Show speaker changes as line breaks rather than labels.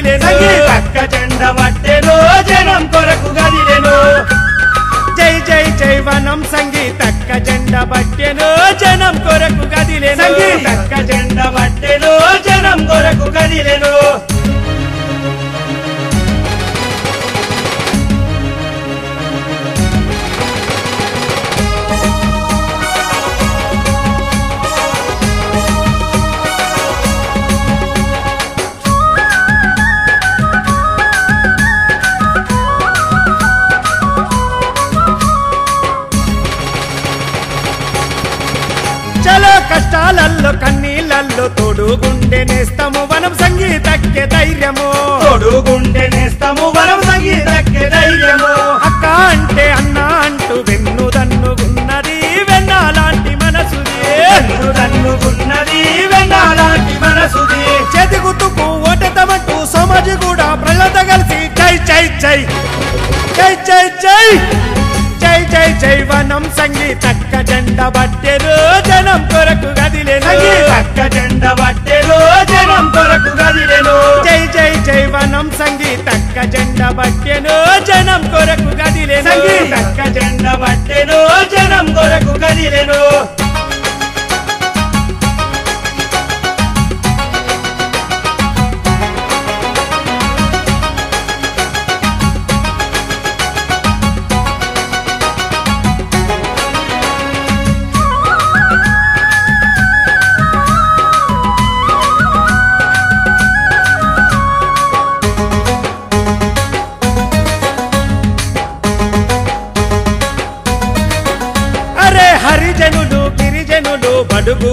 కదిలేను
సంగీతక్క జెండ పట్టెను జనం కొరకు కదిలెను
జై జై జై వనం సంగీతక్క జెండ పట్టెను జనం కొరకు కదిలేను
సంగీతక్క జెండ పట్టెను జనం కొరకు కదిలెను
చలో కష్టాలల్లో కన్నీళ్ళల్లో తోడుగుండె నేస్తము వనం సంగీతక్కే ధైర్యము
తోడుగుండె నేస్తము వనం సంగీతక్కే ధైర్యము
అక్క అంటే అన్న అంటూ వెన్నుదన్నుగున్నది వెన్నాలాంటి మనసుది
వెన్నుదన్నుగున్నది వెన్నాలాంటి మనసుది
చెదిగుతుకు ఓటెతమంటూ సమాజి కూడా ప్రజలతో కలిసి జై జై జై జై జై జై జై జై జై వనం సంగీతక్క జెండ పట్టెను జనం కొరకు కదిలేను
సంగీతక్క జెండ పట్టెను జనం కొరకు కదిలెను
జై జై జై వనం సంగీతక్క జెండ పట్టెను జనం కొరకు కదిలేను
సంగీతక్క జెండ పట్టెను జనం కొరకు కదిలెను
అరే హరిజనులు గిరిజనులు బడుగు